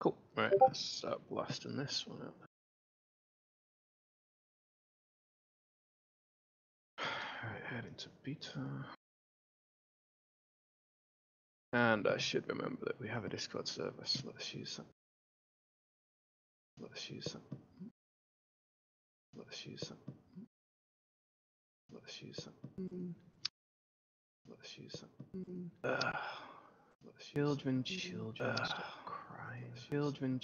Cool. Right, let's start blasting this one out. Right, head into beta. And I should remember that we have a Discord server, so let's use that. Let's use that. Let's use that. Let's use that. Let's use that. Children, stop crying. Children.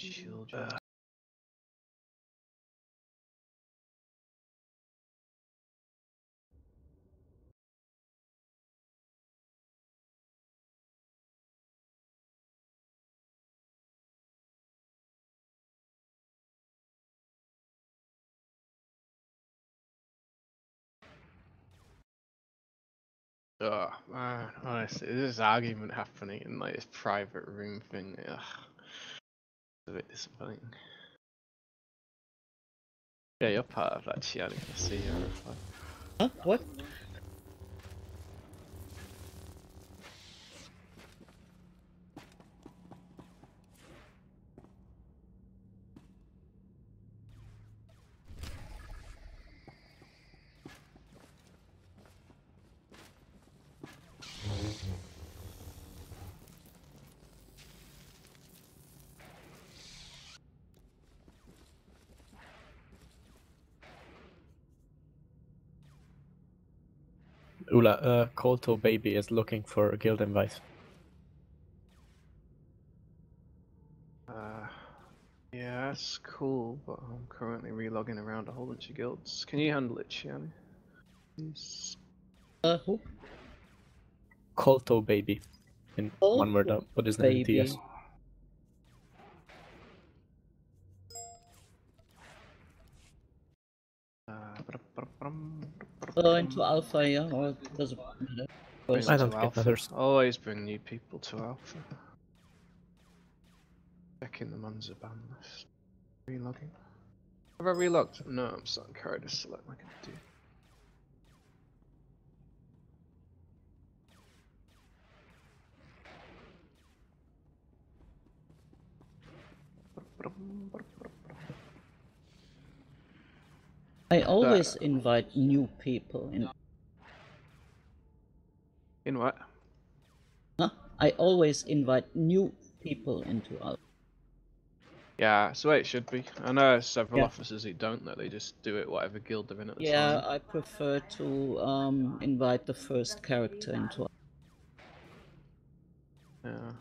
Oh man, honestly, this argument happening in like this private room thing. Ugh, it's a bit disappointing. Yeah, you're part of that, Chiani. I see your reply. Huh? What? Ula, Colto Baby is looking for a guild invite. Yeah, that's cool, but I'm currently relogging around a whole bunch of guilds. Can you handle it, Chiani? Please. Who? Colto Baby. In one word, what is the TS? Into alpha, yeah, or does it matter? I don't think it matters. Always bring new people to alpha. Checking them on the ban list. Relogging. Have I relogged? No, I'm starting carry to select like I do. I always invite new people in. In what? Huh? I always invite new people into alpha. Yeah, that's the way it should be. I know several officers who don't, that they just do it whatever guild they're in at the time. Yeah, I prefer to invite the first character into alpha. Yeah.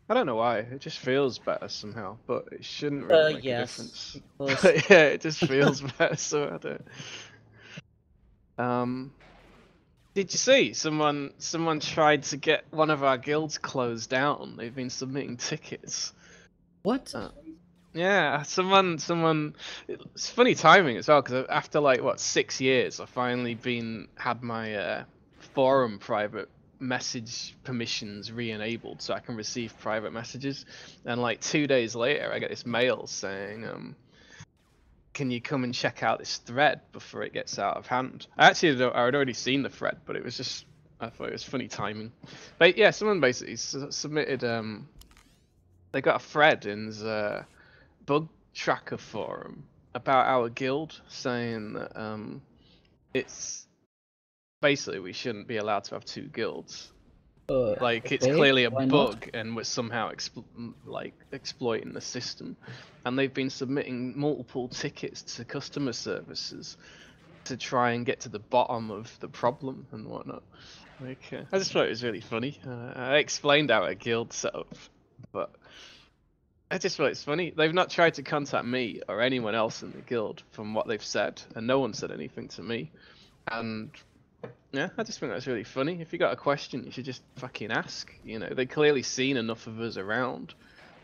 I don't know why, it just feels better somehow, but it shouldn't really make a difference. But yeah, it just feels better, so I don't. Did you see someone tried to get one of our guilds closed down? They've been submitting tickets. What? Yeah, someone. It's funny timing as well, because after like what 6 years, I finally had my forum private message permissions re-enabled, so I can receive private messages. And like 2 days later, I get this mail saying, "Can you come and check out this thread before it gets out of hand?" I had already seen the thread, but it was just, I thought it was funny timing. But yeah, someone basically submitted. They got a thread in the bug tracker forum about our guild, saying that it's basically we shouldn't be allowed to have 2 guilds. Like it's clearly a bug, and we're somehow exploiting the system. And they've been submitting multiple tickets to customer services to try and get to the bottom of the problem and whatnot. Like, I just thought it was really funny. I explained our guild setup, but I just thought it's funny. They've not tried to contact me or anyone else in the guild from what they've said, and no one said anything to me. And yeah, I just think that's really funny. If you got a question, you should just fucking ask. You know, they clearly seen enough of us around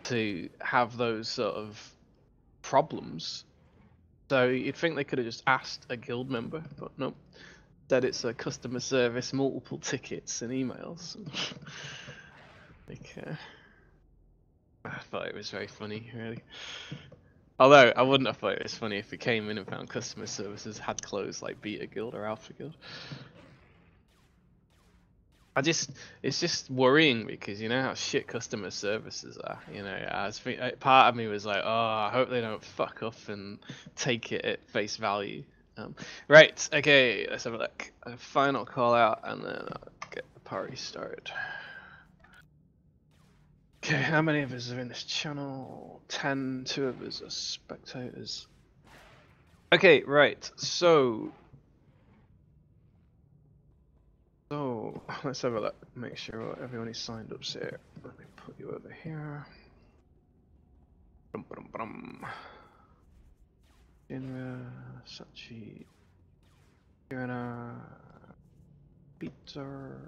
to have those sort of problems. So you'd think they could have just asked a guild member, but no. Said it's a customer service, multiple tickets and emails. Like, I thought it was very funny, really. Although I wouldn't have thought it was funny if we came in and found customer services had closed like Beta Guild or Alpha Guild. it's just worrying because you know how shit customer services are. You know, part of me was like, oh, I hope they don't fuck up and take it at face value. Right, okay, let's have a look. A final call out and then I'll get the party started. Okay, how many of us are in this channel? 10, 2 of us are spectators. Okay, right, so let's have a look. Make sure everyone is signed up here. Let me put you over here. Inra, Sachi, Irina, Peter,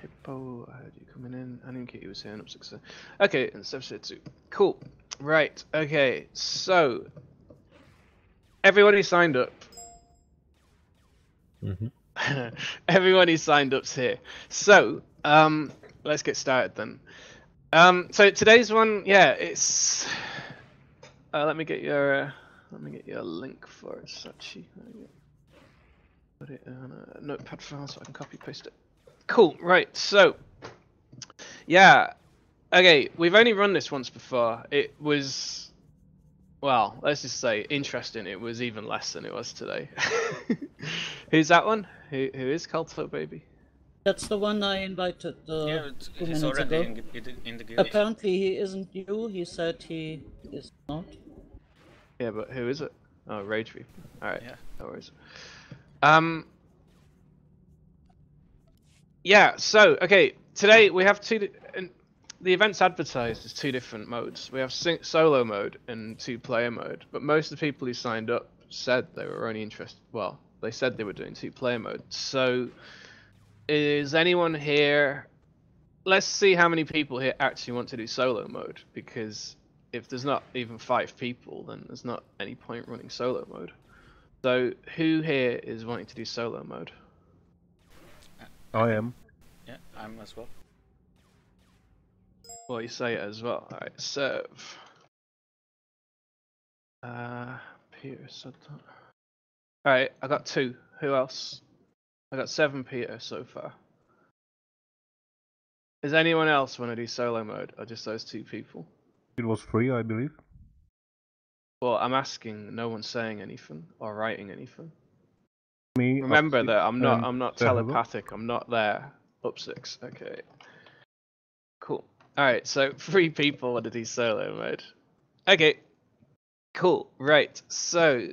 Hippo. I heard you coming in. I didn't get you was here in Upzix. Okay, and Substitute. Cool. Right. Okay. So everybody signed up. Everybody signed up's here. So let's get started then. So today's one, yeah, it's. Let me get your link for it, Sachi. Put it on a notepad file so I can copy paste it. Cool. Right. So, yeah. Okay, we've only run this once before. It was, well, let's just say interesting. It was even less than it was today. Who's that one? Who is Culto Baby? That's the one I invited 2 he's minutes already ago. in the guild. Apparently he isn't new, he said he is not. Yeah, but who is it? Oh, Rage Reaper. Alright, Yeah. no worries. Yeah, so, okay, today we have the event's advertised as 2 different modes. We have solo mode and 2-player mode, but most of the people who signed up said they were only interested, well, they said they were doing 2-player mode. So, is anyone here, let's see how many people here actually want to do solo mode, because if there's not even 5 people, then there's not any point running solo mode. So, who here is wanting to do solo mode? I am. Yeah, I'm as well. Well, you say it as well. Alright, serve. Peter said that. Alright, I got 2. Who else? I got 7 Peter so far. Does anyone else want to do solo mode, or just those 2 people? It was free, I believe. Well, I'm asking. No one's saying anything or writing anything. Me. Remember Upzix, that I'm not Sehelo. telepathic. I'm not there. Upzix. Okay. Cool. All right. So 3 people want to do solo mode. Okay. Cool. Right. So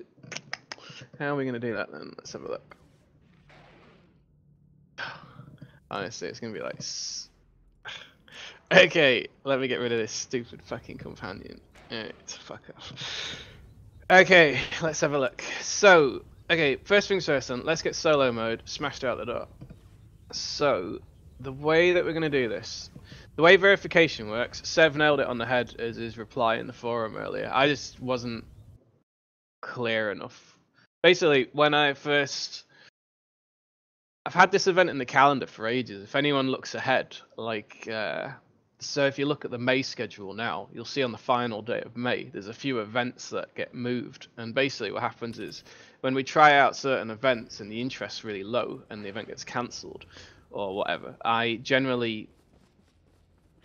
how are we gonna do that then? Let's have a look. Honestly, it's gonna be like. Okay. Let me get rid of this stupid fucking companion. Alright, fuck off. Okay, let's have a look. So, okay, first things first then, let's get solo mode smashed out the door. So, the way that we're going to do this, the way verification works, Sev nailed it on the head as his reply in the forum earlier. I just wasn't clear enough. Basically, when I've had this event in the calendar for ages. If anyone looks ahead, like, so if you look at the May schedule now, you'll see on the final day of May, there's a few events that get moved. And basically what happens is when we try out certain events and the interest's really low and the event gets cancelled or whatever, I generally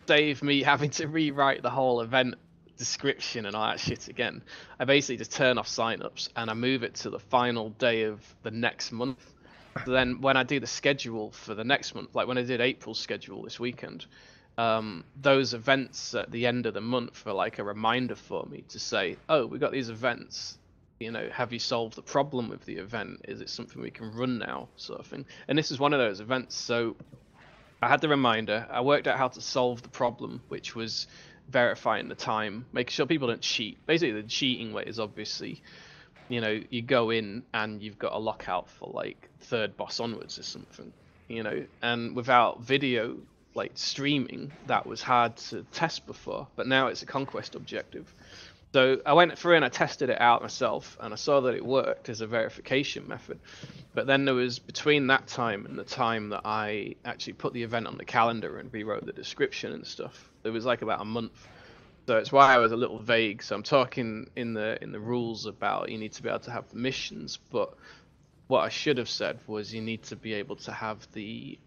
save me having to rewrite the whole event description and all that shit again. I basically just turn off signups and I move it to the final day of the next month. So then when I do the schedule for the next month, like when I did April's schedule this weekend, those events at the end of the month are like a reminder for me to say, oh, we got these events, you know, have you solved the problem with the event? Is it something we can run now, sort of thing? And this is one of those events. So I had the reminder, I worked out how to solve the problem, which was verifying the time, making sure people don't cheat. Basically the cheating way is obviously, you know, you go in and you've got a lockout for like 3rd boss onwards or something, you know, and without video like streaming, that was hard to test before, but now it's a conquest objective. So I went through and I tested it out myself and I saw that it worked as a verification method. But then there was, between that time and the time that I actually put the event on the calendar and rewrote the description and stuff, there was like about a month. So it's why I was a little vague. So I'm talking in the rules about you need to be able to have the missions, but what I should have said was you need to be able to have the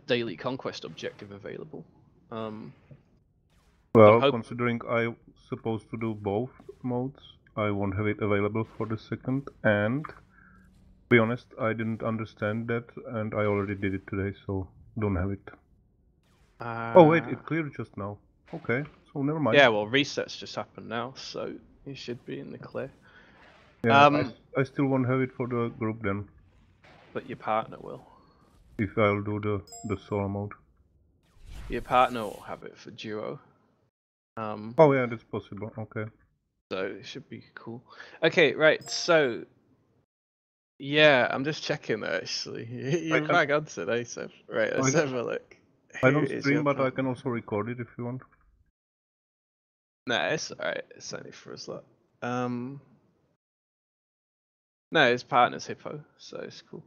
daily conquest objective available. Well, hope- considering I'm supposed to do both modes, I won't have it available for the second, and to be honest, I didn't understand that, and I already did it today, so don't have it. Oh wait, it cleared just now. Okay, so never mind. Yeah, well, resets just happened now, so you should be in the clear. Yeah, I still won't have it for the group then, But your partner will. if I'll do the solo mode. Your partner will have it for duo. Oh yeah, that's possible, okay. So it should be cool. Okay, right, so... Yeah, I'm just checking actually. You're back on today, so... Right, let's have a look. I don't Who is stream, your but I partner? can also record it if you want. Nah, it's alright. It's only for us lot. No, his partner's Hippo, so it's cool.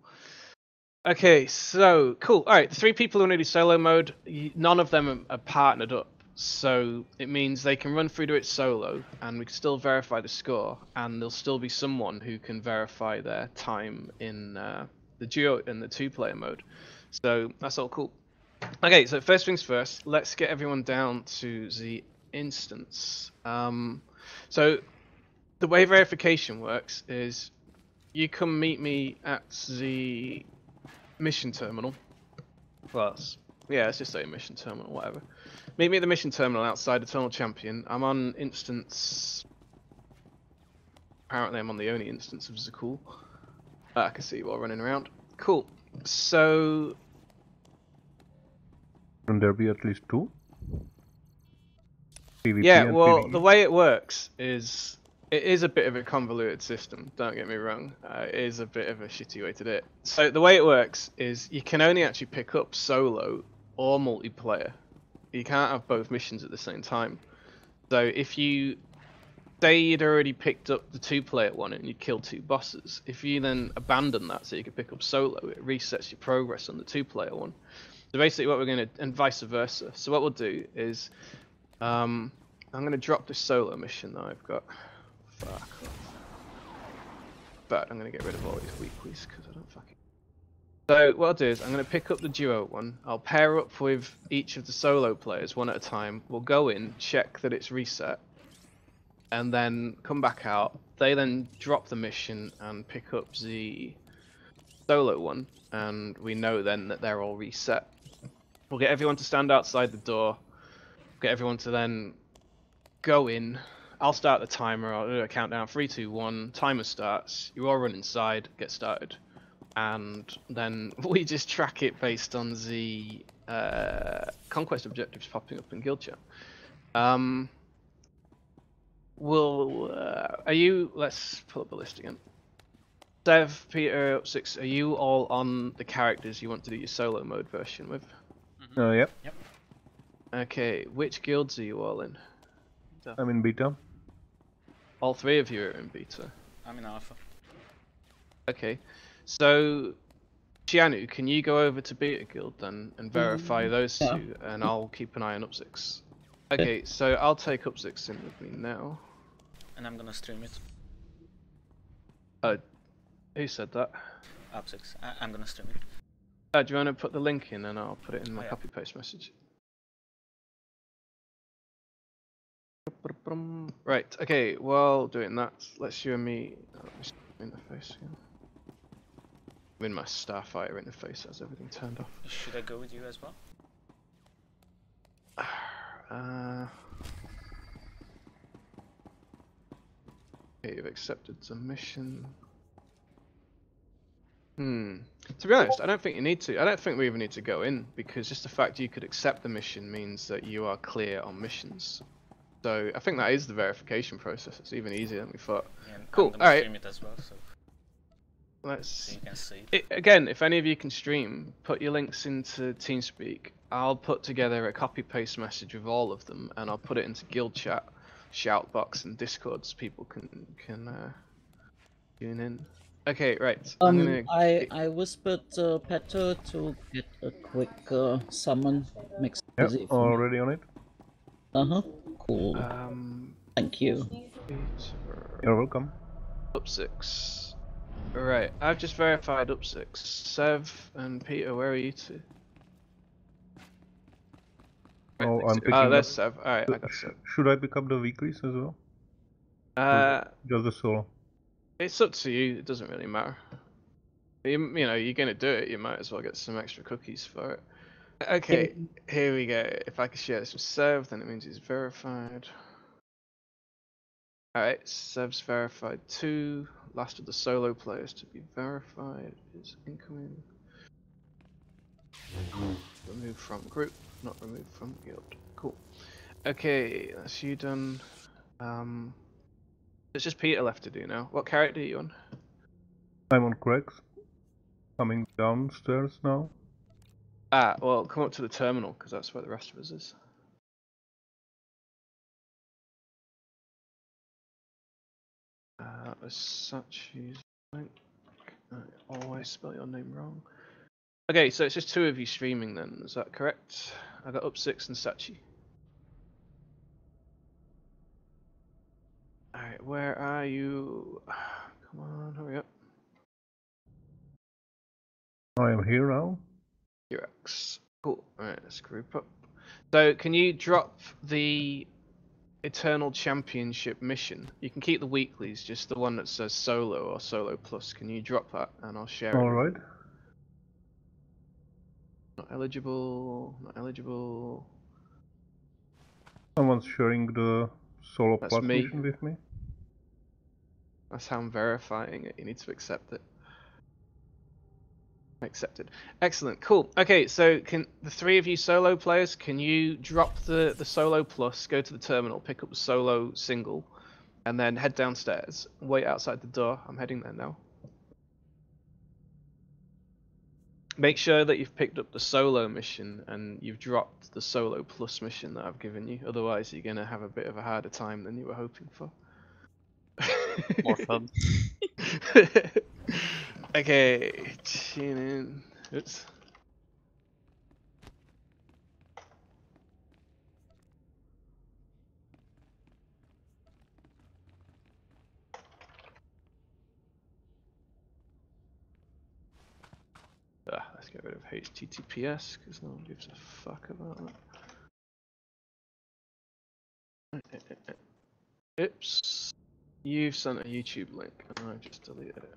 Okay, so cool. Alright, the 3 people who want to do solo mode, none of them are partnered up. So it means they can run through to it solo, and we can still verify the score, and there'll still be someone who can verify their time in the duo in the 2-player mode. So that's all cool. Okay, so first things first, let's get everyone down to the instance. So the way verification works is you come meet me at the mission terminal. Well, let's just say mission terminal, whatever. Meet me at the mission terminal outside Eternal Champion. I'm on instance. Apparently, I'm on the only instance of Zakul. I can see you all running around. Cool. So. Can there be at least 2? PvP Yeah, and well, PvE? the way it works is. It is a bit of a convoluted system, don't get me wrong. It is a bit of a shitty way to do it. So the way it works is you can only actually pick up solo or multiplayer. You can't have both missions at the same time. So if you say you'd already picked up the 2-player one and you killed 2 bosses, if you then abandon that so you can pick up solo, it resets your progress on the 2-player one. So basically what we're going to, and vice versa. So what we'll do is, I'm going to drop this solo mission that I've got. Fuck off. But I'm going to get rid of all these weeklies because I don't fucking... So what I'll do is I'm going to pick up the duo one. I'll pair up with each of the solo players one at a time. We'll go in, check that it's reset, and then come back out. They then drop the mission and pick up the solo one, and we know then that they're all reset. We'll get everyone to stand outside the door. Get everyone to then go in. I'll start the timer. I'll do a countdown. 3, 2, 1. Timer starts. You all run inside. Get started. And then we just track it based on the conquest objectives popping up in guild chat. Are you? Let's pull up the list again. Dev, Peter, Upzix, are you all on the characters you want to do your solo mode version with? Yep. Yep. Okay, which guilds are you all in? I'm in beta. All 3 of you are in beta. I'm in alpha. Okay, so Chianu, can you go over to Beta Guild then and verify those 2, and I'll keep an eye on Upzix. Okay, so I'll take Upzix in with me now. And I'm gonna stream it. Who said that? Upzix. I'm gonna stream it. Do you want to put the link in and I'll put it in my copy paste message? Right, okay, while doing that, let's you and me interface again. I'm in my Starfighter interface, has everything turned off. Should I go with you as well? Okay, you've accepted the mission. To be honest, I don't think you need to. I don't think we even need to go in, because just the fact you could accept the mission means that you are clear on missions. So I think that is the verification process. It's even easier than we thought. Yeah, Cool, I'm gonna alright. stream it as well, so Let's... you can see. Again, if any of you can stream, put your links into TeamSpeak. I'll put together a copy-paste message with all of them, and I'll put it into guild chat, shoutbox, and Discord so people can tune in. Okay, right. I whispered Petter to get a quick summon mix. Yep, already on it. Cool. Thank you. You're welcome. Upzix. Right, I've just verified Upzix. Sev and Peter, where are you two? Oh, I'm picking Oh, up. there's Sev. Alright, I got Sev. Should I pick up the weeklies as well? Just the solo. It's up to you. It doesn't really matter. You know, you're gonna do it. You might as well get some extra cookies for it. Okay, here we go. If I can share this with Sev, then it means he's verified. Alright, Sev's verified too. Last of the solo players to be verified is incoming. Remove from group, not remove from guild. Cool. Okay, that's you done. It's just Peter left to do now. What character are you on? I'm on Craig's. Coming downstairs now. Ah, well, come up to the terminal, because that's where the rest of us is. That was such a link. I always spell your name wrong. Okay, so it's just two of you streaming then, is that correct? I got Upzix and Sachi. Alright, where are you? Come on, hurry up. I am here now. UX. Cool. Alright, let's group up. So, can you drop the Eternal Championship mission? You can keep the weeklies, just the one that says solo or solo plus. Can you drop that and I'll share it? Alright. Not eligible, not eligible. Someone's sharing the solo That's plus me. mission with me. That's how I'm verifying it. You need to accept it. Accepted. Excellent. Cool. Okay, so can the three of you solo players, can you drop the solo plus, go to the terminal, pick up the solo single, and then head downstairs, wait outside the door. I'm heading there now. Make sure that you've picked up the solo mission and you've dropped the solo plus mission that I've given you. Otherwise, you're going to have a bit of a harder time than you were hoping for. More fun. Okay, tune in. Oops. Let's get rid of HTTPS because no one gives a fuck about that. Oops. You've sent a YouTube link and I just deleted it.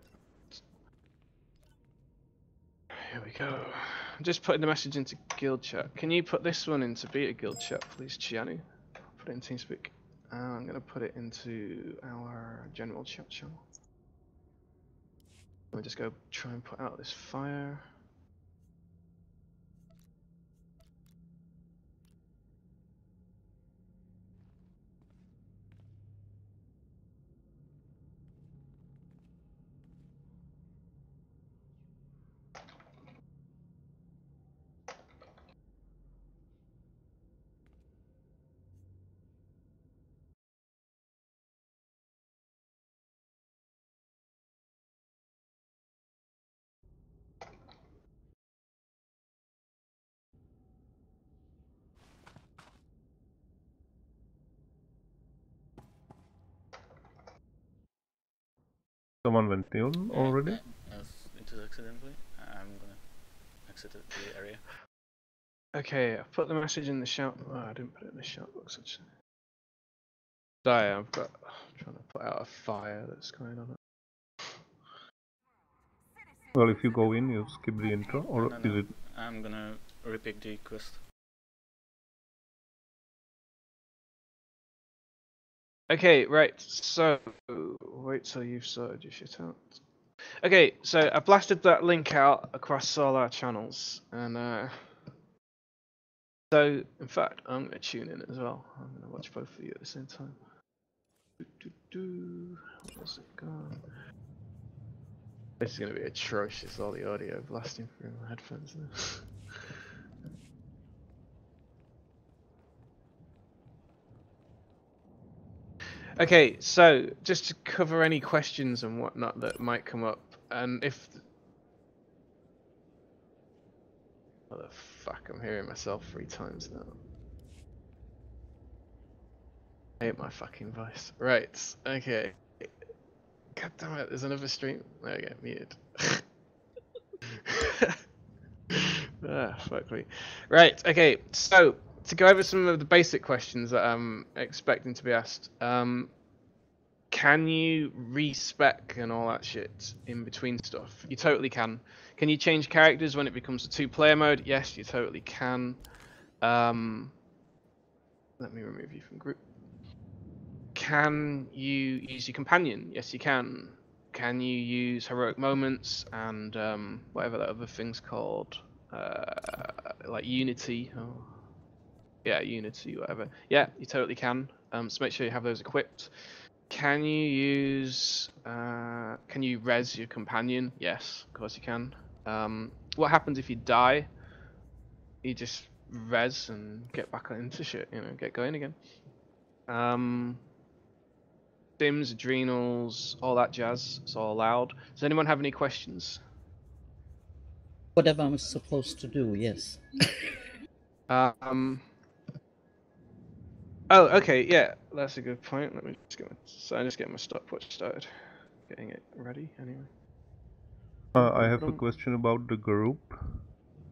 Here we go. I'm just putting the message into guild chat. Can you put this one into beta guild chat, please, Chianu? Put it in TeamSpeak. I'm going to put it into our general chat channel. Let me just go try and put out this fire. Someone went in already. Yes, it is accidentally. I'm gonna exit the area. Okay, I've put the message in the shout. Oh, I didn't put it in the shout box actually. Sorry, I'm trying to put out a fire that's going on. Well, if you go in, you skip the intro, or No, is it? I'm gonna repick the quest. Okay, right, so wait till you've sorted your shit out. Okay, so I blasted that link out across all our channels, and so in fact I'm gonna tune in as well. I'm gonna watch both of you at the same time. Where's it gone? This is gonna be atrocious, all the audio blasting through my headphones now. Okay, so just to cover any questions and whatnot that might come up, and if... Oh the fuck, I'm hearing myself 3 times now. I hate my fucking voice. Right, okay. God damn it, there's another stream. There we go, muted. Fuck me. Right, okay, so to go over some of the basic questions that I'm expecting to be asked. Can you respec and all that shit in between stuff? You totally can. Can you change characters when it becomes a 2-player mode? Yes, you totally can. Let me remove you from group. Can you use your companion? Yes, you can. Can you use heroic moments and whatever that other thing's called? Like Unity? Oh. Yeah, Unity, whatever. Yeah, you totally can. So make sure you have those equipped. Can you use? Can you res your companion? Yes, of course you can. What happens if you die? You just res and get back into shit. You know, get going again. Stims, adrenals, all that jazz. It's all allowed. Does anyone have any questions? Whatever I'm supposed to do, yes. Oh, okay, yeah, that's a good point. Let me just get my stopwatch started. Getting it ready anyway. I have a question about the group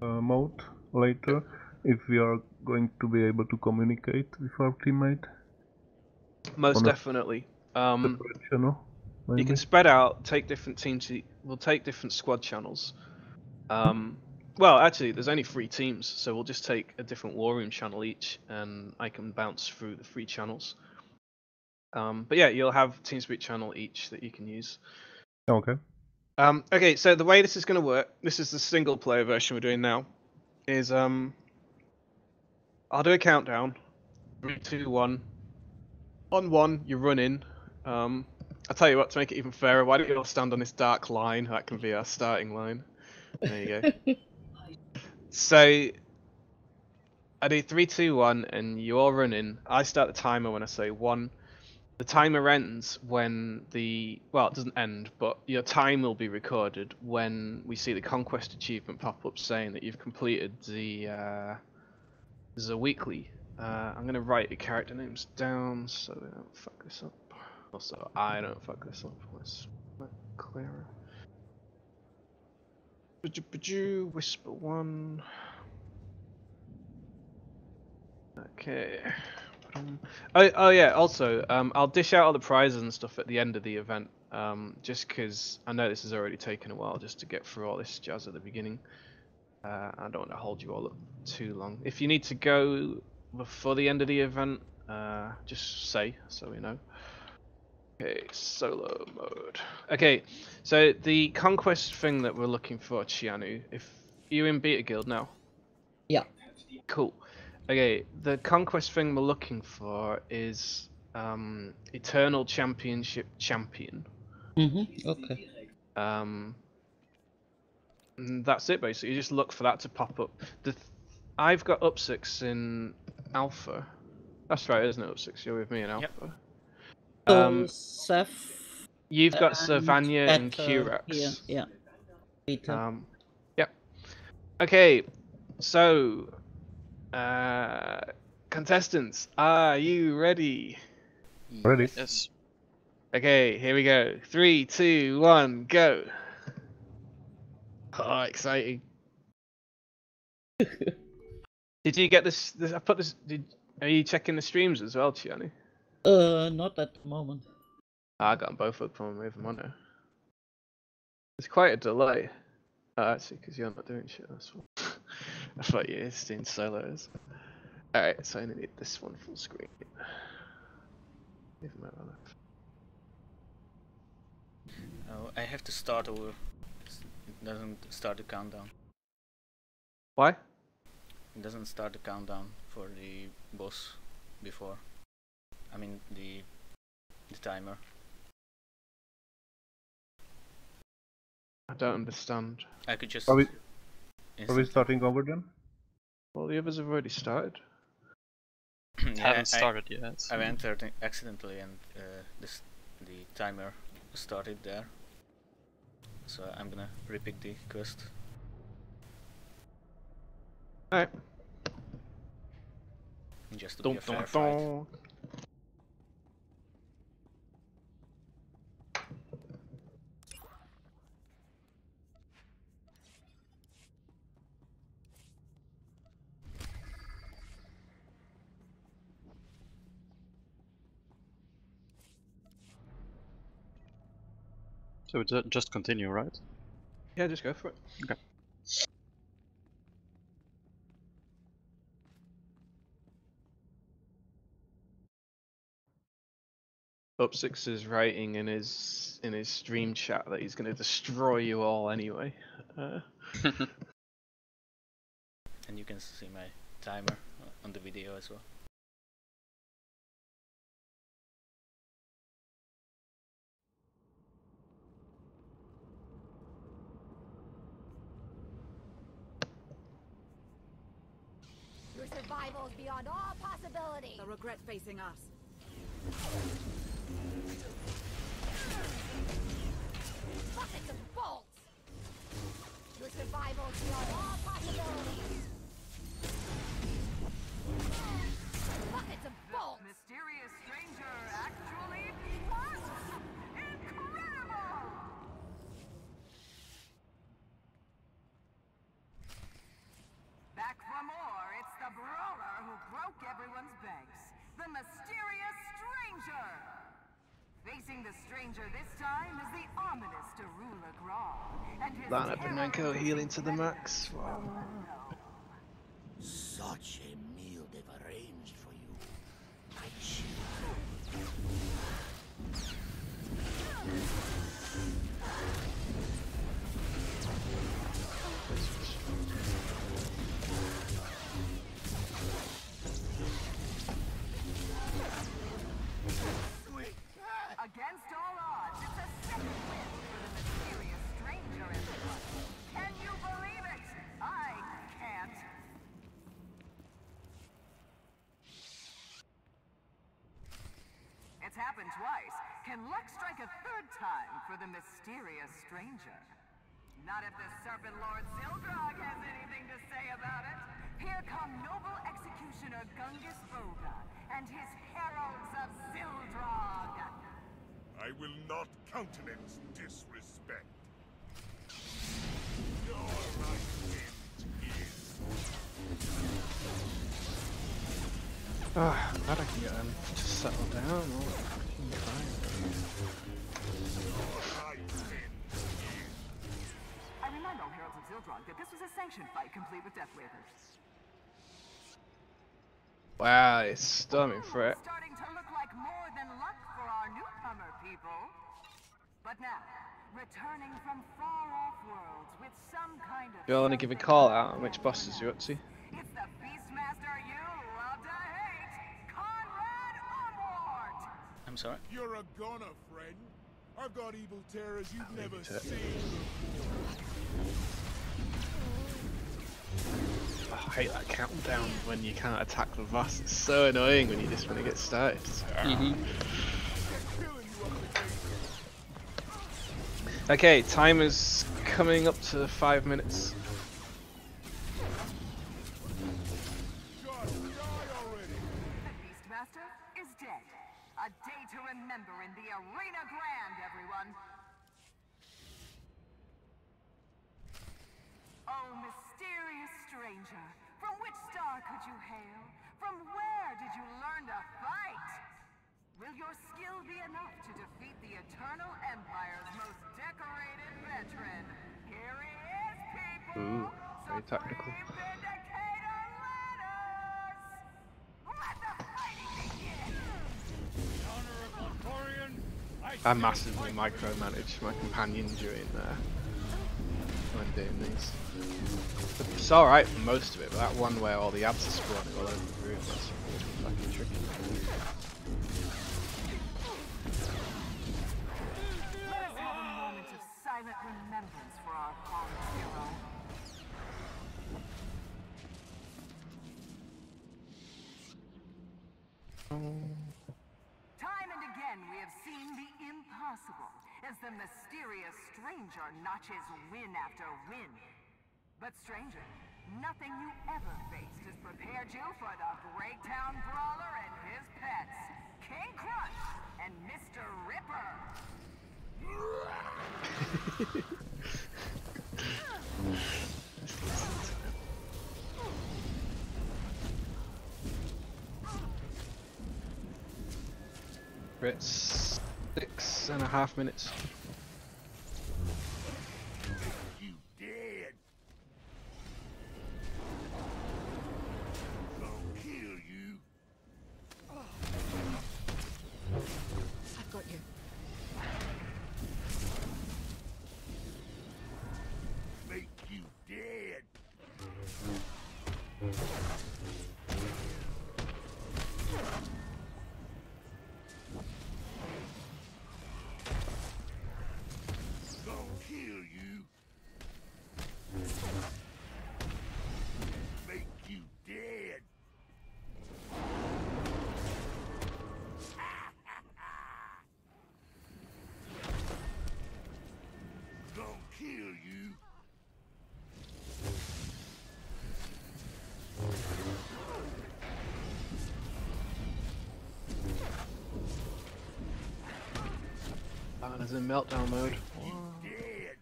mode later. If we are going to be able to communicate with our teammate. Most definitely. Separate channel, maybe? You can spread out, take different teams. We'll take different squad channels. Well, actually, there's only 3 teams, so we'll just take a different war room channel each, and I can bounce through the 3 channels. But yeah, you'll have TeamSpeak channel each that you can use. Okay. Okay, so the way this is going to work, this is the single player version we're doing now, is I'll do a countdown. 3, 2, 1. On 1, you run in. I'll tell you what, to make it even fairer, why don't you all stand on this dark line? That can be our starting line. There you go. So I do 3, 2, 1, and you all run in. I start the timer when I say 1. The timer ends when it doesn't end, but your time will be recorded when we see the conquest achievement pop up saying that you've completed the weekly. I'm gonna write your character names down so they don't fuck this up. Also, I don't fuck this up. Let's make it clearer. Whisper 1. Okay. Oh yeah. Also, I'll dish out all the prizes and stuff at the end of the event. Just because I know this has already taken a while just to get through all this jazz at the beginning. I don't want to hold you all up too long. If you need to go before the end of the event, just say so we know. Okay, solo mode. Okay, so the conquest thing that we're looking for, Chianu, if you're in Beta Guild now. Yeah. Cool. Okay, the conquest thing we're looking for is Eternal Championship Champion. Okay. And that's it basically. You just look for that to pop up. I've got Upzix in Alpha. That's right, isn't it, Upzix? You're with me in Alpha. Yep. So, Seth. You've got Savannah and Kirax. Yeah. Peter. Yep. Okay, so contestants, are you ready? Ready? Yes. Okay, here we go. 3, 2, 1, go. Oh, exciting. Did you get this? I put this. Are you checking the streams as well, Chiani? Not at the moment. I got them both up on with them on there. There's quite a delay. Oh, actually, because you're not doing shit. That's what. I thought you were doing solos. Alright, so I need this one full screen. Leave them out on that. Oh, I have to start over. It doesn't start the countdown. Why? It doesn't start the countdown for the boss before. I mean the timer. I don't understand. I could just. Are we instantly- starting over then? Well, the others have already started. Yeah, Haven't started yet. I entered accidentally and the timer started there. So I'm gonna repick the quest. Alright. Just to be a fair fight. So just continue, right? Yeah, just go for it. Okay. Upzix is writing in his stream chat that he's going to destroy you all anyway. And you can see my timer on the video as well. Your survival is beyond all possibility. The regret facing us. Buckets of bolts. Your survival is beyond all possibilities. Buckets of bolts. Mysterious stranger actually was incredible! Back for more, it's the brawler who broke everyone's banks. The mysterious stranger! Facing the stranger this time is the ominous Darula Graw. And his Lana Benenko healing to the max. Wow. Such a meal they've arranged for you, my child. Against all odds, it's a second win for the mysterious stranger, everyone. Can you believe it? I can't. It's happened twice. Can luck strike a third time for the mysterious stranger? Not if the Serpent Lord Zildrog has anything to say about it. Here come noble executioner Gungus Boga and his heralds of Zildrog. I will not countenance disrespect. Your right end is... Ah, glad I can get them to settle down. All fucking fine. Your right end is... I remind all heralds of Zildrog that this was a sanctioned fight complete with death waivers. Wow, it's stunning threat. Starting to look like more than luck for our newcomer people. But now, returning from far-off worlds with some kind of... Do you want to give a call out on which bosses you're up to? It's the Beastmaster you love to hate, Conrad Onward! I'm sorry? You're a goner, friend. I've got evil terrors you've never it. seen Oh, I hate that countdown when you can't attack the boss. It's so annoying when you just want to get started. Okay, timer's coming up to 5 minutes. God, die already! The Beastmaster is dead. A day to remember in the Arena Grand, everyone. Oh, mysterious stranger, from which star could you hail? From where did you learn to fight? Will your skill be enough to defeat the Eternal Empire's most decorated veteran? Here he is, people! Ooh, very technical. Supreme Vindicator Letters! Let the fighting begin! I massively micromanage my companion during when doing these. It's alright for most of it, but that one where all the abs are spawning all over the room, that's really fucking tricky. Let us have a moment of silent remembrance for our fallen hero. Time and again we have seen the impossible as the mysterious stranger notches win after win. But stranger, nothing you ever faced has prepared you for the Breakdown Brawler and his pets, King Crunch and Mr. Ripper. It's 6.5 minutes. As in meltdown mode. Dead.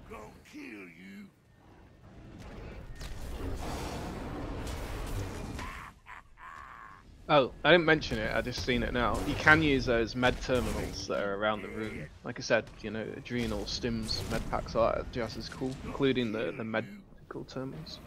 Gonna kill you. Oh, I didn't mention it, I just seen it now. You can use those med terminals that are around the room. Like I said, you know, adrenal, stims, med packs are just as cool, including the medical terminals.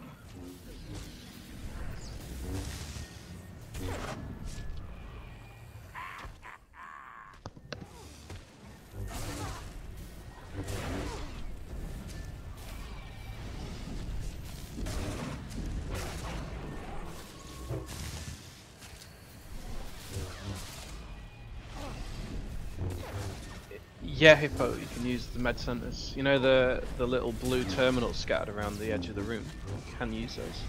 Yeah, Hippo, you can use the med centers. You know the little blue terminals scattered around the edge of the room? You can use those.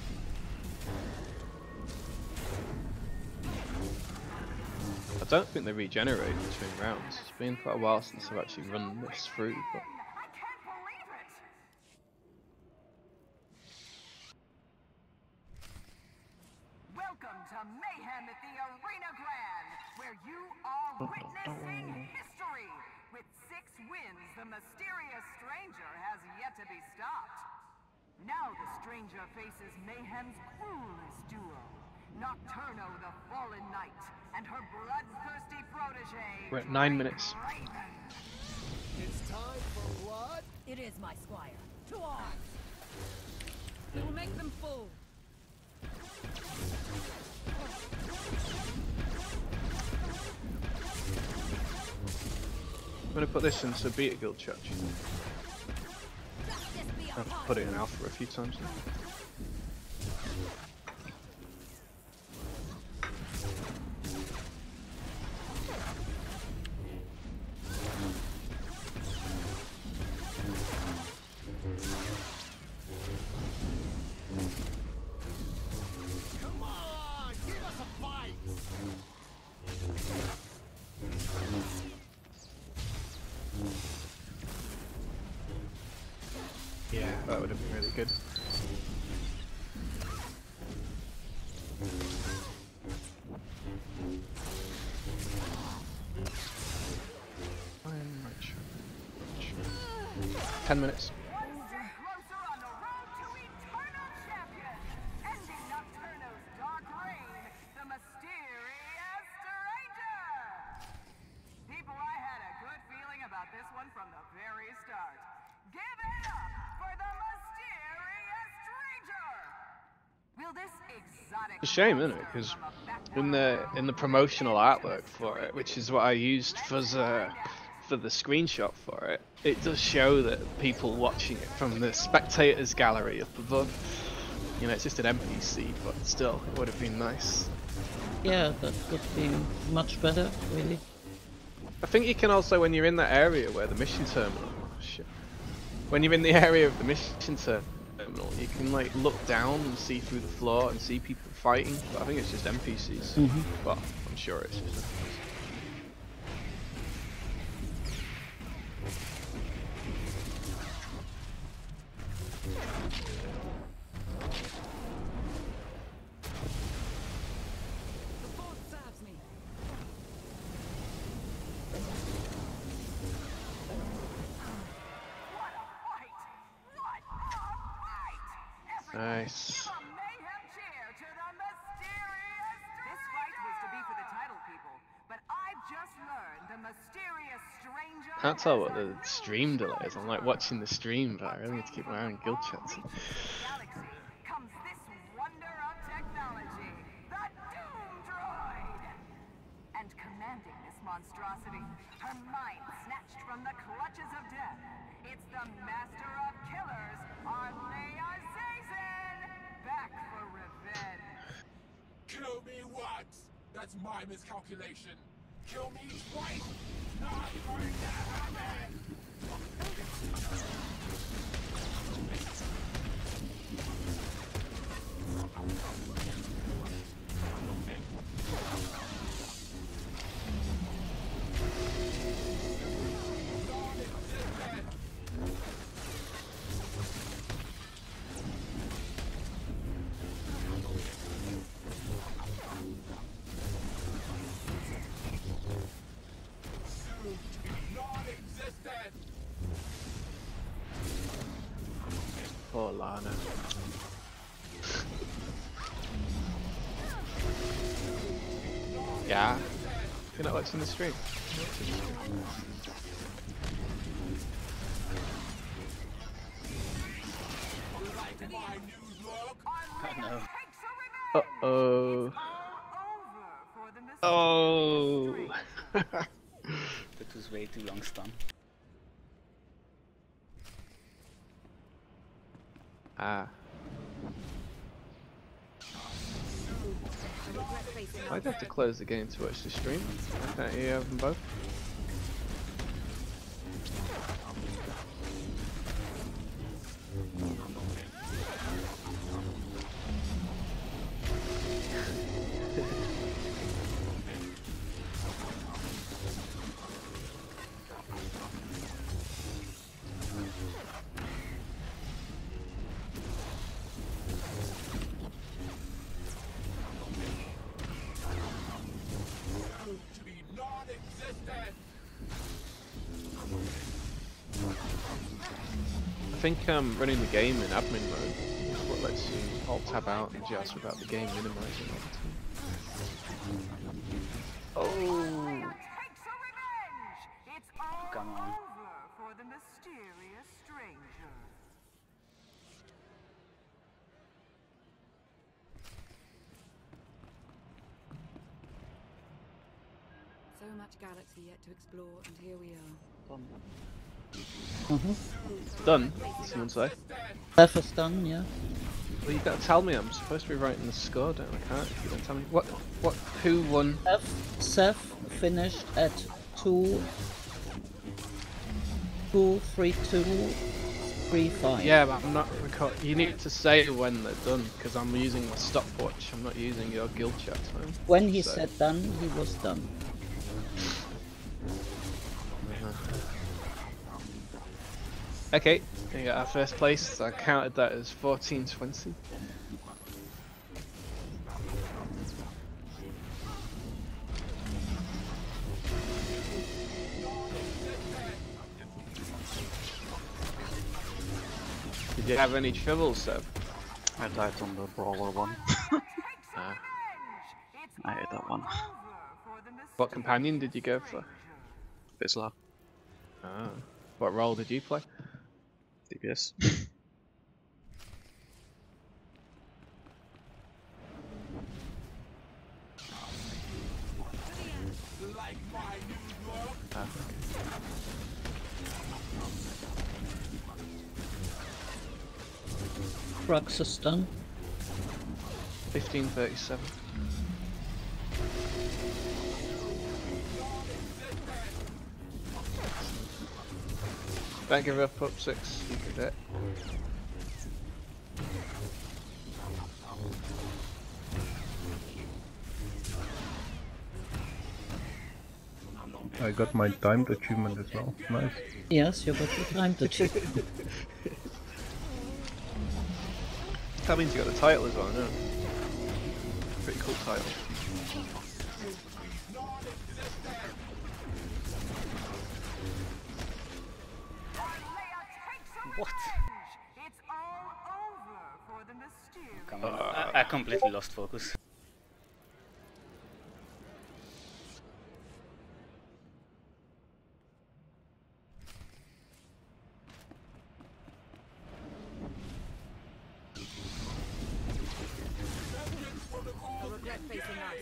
I don't think they regenerate between rounds. It's been quite a while since I've actually run this through, but... I can't believe it! Welcome to Mayhem at the Arena Grand, where you are witnessing history. With 6 wins, the mysterious stranger has yet to be stopped. Now the stranger faces Mayhem's cruelest duo, Nocturno the Fallen Knight, and her bloodthirsty protege, We're at 9 minutes. Raven. It's time for blood. It is, my squire. To arms! We will make them full. I'm gonna put this into Beta Guild Church. I've put it in Alpha a few times now. Come on, give us a fight. Yeah, that would have been really good. I'm not sure. 10 minutes. One step closer on the road to Eternal Champion, ending Nocturno's dark reign, the mysterious stranger. People, I had a good feeling about this one from the very start. Give it up for the mysterious stranger. Will this exotic? It's a shame, isn't it? Because in the promotional artwork for it, which is what I used for the screenshot for it, it does show that people watching it from the spectators gallery up above. You know, it's just an NPC, but still, it would have been nice. Yeah, that would be much better, really. I think you can also, when you're in that area where the mission terminal, when you're in the area of the mission terminal, you can like look down and see through the floor and see people fighting. But I think it's just NPCs. But I'm sure it's just NPCs. The force serves me. What a fight! What a fight! Nice. Give a mayhem cheer to the mysterious. This fight was to be for the title, people, but I've just learned the mysterious stranger. Can't tell what the stream delay is. I'm like watching the stream, but I really need to keep my eye on guild chats. Galaxy comes this wonder of technology, the Doom Droid. And commanding this monstrosity, her mind snatched from the clutches of death, it's the master of killers, Arlea Zazin, back for revenge. Kill me once. That's my miscalculation. Kill me twice. Not going to happen. Poor Lana. Yeah. You're not watching the stream. No. Uh-oh. Oh. That was way too long stun. Ah. I'd have to close the game to watch the stream. Can't you have them both? I think running the game in admin mode is what lets you alt tab out and just without the game minimizing all the time. Oh! Come on. For the mysterious stranger. So much galaxy yet to explore, and here we are. Done, someone say. Death is done, yeah. Well, you gotta tell me. I'm supposed to be writing the score down. I can't if you don't tell me. Who won? Seth finished at 2, 3, 2, 3, 5. Yeah, but I'm not you need to say when they're done, because I'm using my stopwatch. I'm not using your guild chat time. When he said done, he was done. Okay, we got our first place. I counted that as 14-20. Did you have any trouble, Seb? I died on the brawler one. Ah. I hate that one. What companion did you go for? Fizzler. Ah. What role did you play? DPS. Ah. Crux is done. 1537. Don't give up, Upzix. You can do it. I got my timed achievement as well. Nice. Yes, you got the time to check. That means you got the title as well, no? Pretty cool title. What? It's all over for the mysterious. Come on, I completely lost focus. I regret facing us.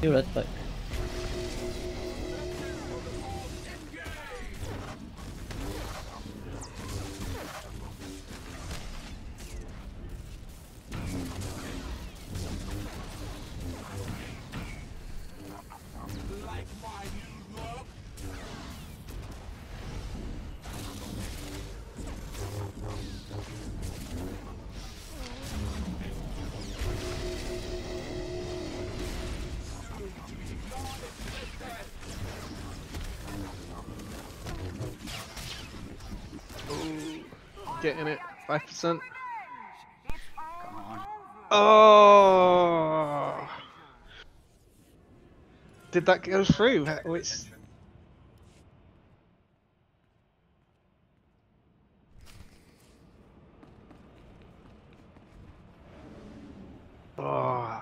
You're right back. Getting it. 5%. Come on. Oh! Did that go through? Which... Oh,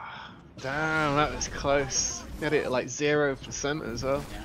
damn, that was close. Got it at like 0% as well. Yeah.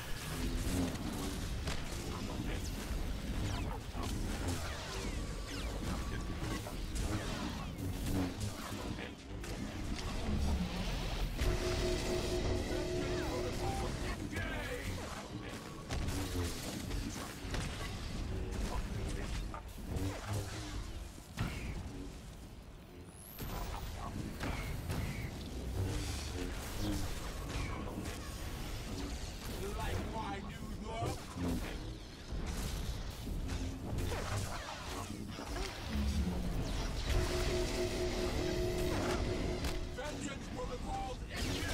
Vengeance protocols engage!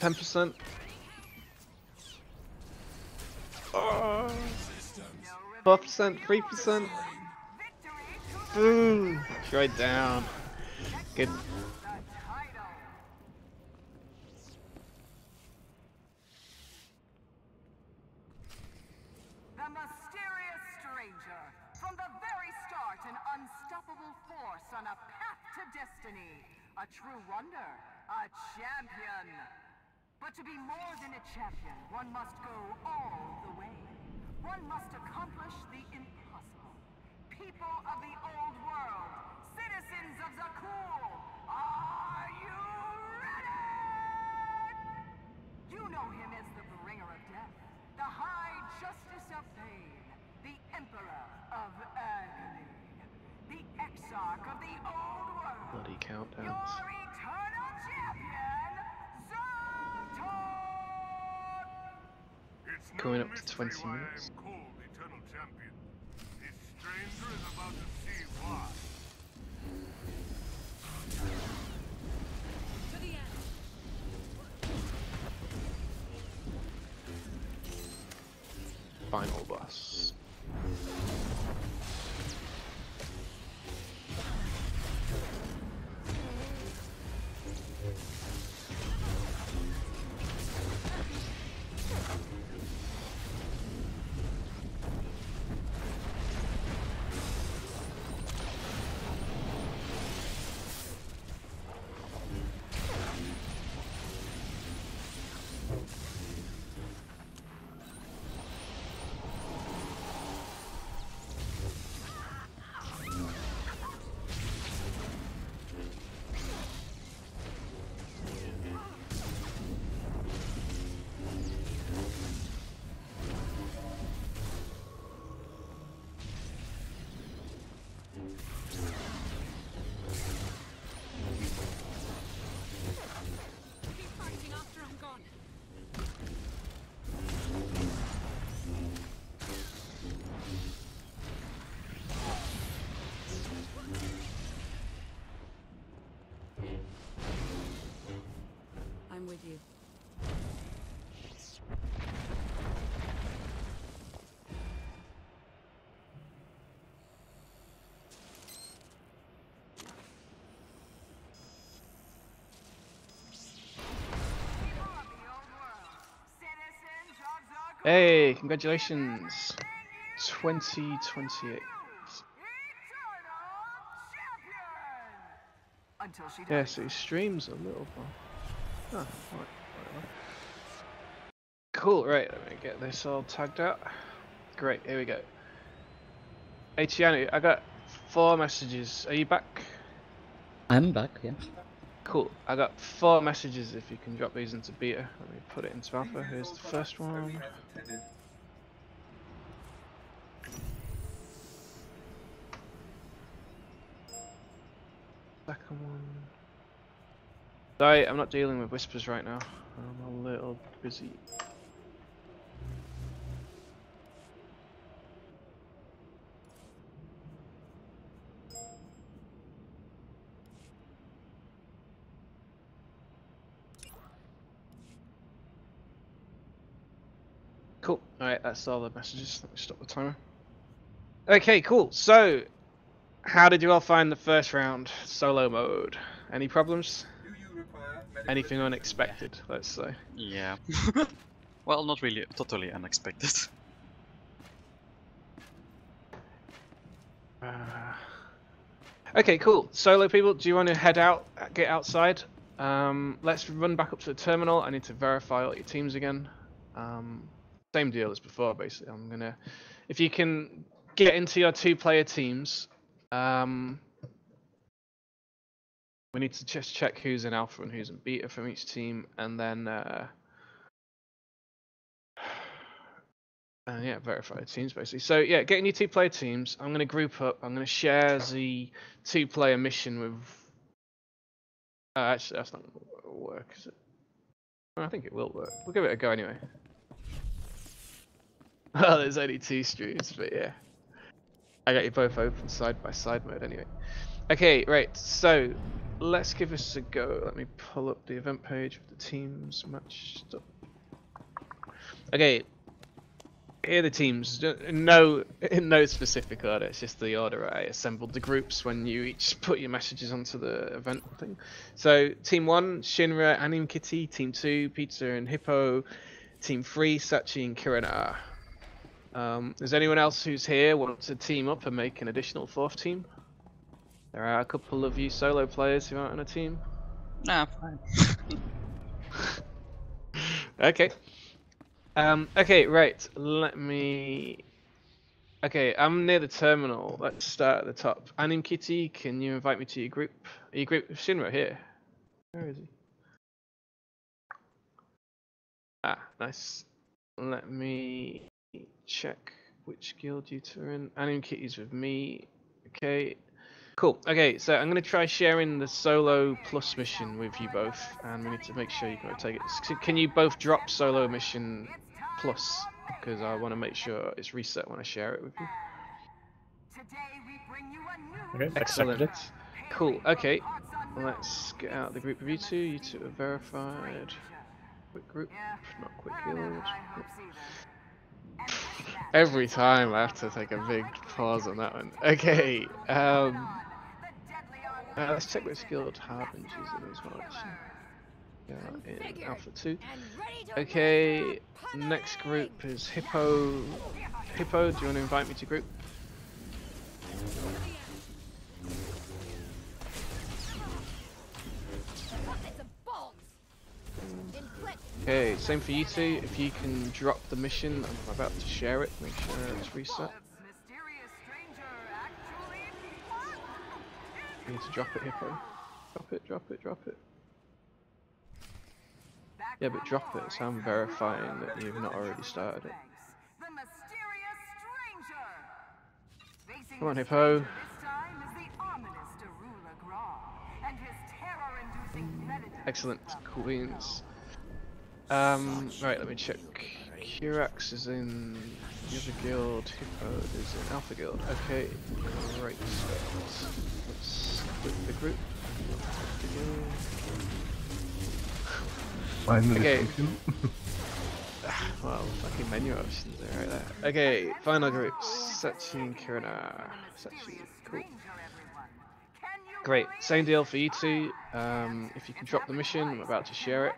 10%. Oh. 4%, 3%. Boom! Straight down. Good. The mysterious stranger. From the very start, an unstoppable force on a path to destiny. A true wonder. A champion. But to be more than a champion, one must go all the way. One must accomplish the impossible. People of the old world, citizens of Zakul, are you ready? You know him as the bringer of death, the high justice of pain, the emperor of agony, the exarch of the old world. Bloody countdowns. Your eternal champion, Zoltan! Going up to 20 minutes. Called Eternal Champion. This stranger is about to see why. To the end. Final boss. Keep fighting after I'm gone. I'm with you. Hey, congratulations. 2028. Until she Yeah, dies. so he streams a little bit. Oh, right, whatever. Cool, right, let me get this all tagged out. Great, here we go. Hey Tiano, I got 4 messages. Are you back? I'm back, yeah. Cool. I got 4 messages if you can drop these into beta. Let me put it into alpha. Here's the first one. Second one. Sorry, I'm not dealing with whispers right now. I'm a little busy. Cool. Alright, that's all the messages. Let me stop the timer. Okay, cool. So, How did you all find the first round solo mode? Any problems? Anything unexpected, let's say? Yeah. Well, not really totally unexpected. Okay, cool. Solo people, do you want to head out, get outside? Let's run back up to the terminal. I need to verify all your teams again. Same deal as before, basically. I'm gonna, if you can get into your 2-player teams, we need to just check who's in alpha and who's in beta from each team, and then yeah, verify the teams basically. So yeah, getting your 2-player teams. I'm gonna group up. I'm gonna share the 2-player mission with. Actually, that's not gonna work, is it? Well, I think it will work. We'll give it a go anyway. Oh, there's only 2 streams, but yeah. I got you both open side by side mode anyway. Okay, right, so let's give this a go. Let me pull up the event page with the teams matched up. Okay, here are the teams. In no specific order, it's just the order I assembled the groups when you each put your messages onto the event thing. So, Team 1, Shinra, Anim Kitty. Team 2, Pizza and Hippo. Team 3, Sachi and Kirana. Is anyone else who's here want to team up and make an additional 4th team? There are a couple of you solo players who aren't on a team. Nah, fine. Okay. Okay, right. Let me. Okay, I'm near the terminal. Let's start at the top. Anim Kitty, can you invite me to your group? Are you group with Shinra here? Where is he? Ah, nice. Let me check which guild you two are in. Anim Kitty's with me. Okay. Cool. Okay, so I'm going to try sharing the solo plus mission with you both, and we need to make sure you can take it. Can you both drop solo mission plus? Because I want to make sure it's reset when I share it with you. Okay, Excellent. accepted. Cool. Okay, let's get out the group of you two. You two are verified. Quick group, not quick guild. Every time I have to take a big pause on that one. Okay, let's check which guild Harbinger's in as well. Yeah, in Alpha 2. Okay, next group is Hippo. Hippo, do you want to invite me to group? Okay, same for you two. If you can drop the mission, I'm about to share it. Make sure it's reset. You need to drop it, Hippo. Drop it, drop it, drop it. Yeah, but drop it, so I'm verifying that you've not already started it. Come on, Hippo. Excellent, Queens. Right, let me check. Kirax is in the other guild, Hippo is in Alpha Guild. Okay, great. Let's split the group. Okay. Well, fucking menu options are right there. Okay, final groups. Sachi and Kirana. Sachi, cool. Great, same deal for you two. If you can drop the mission, I'm about to share it.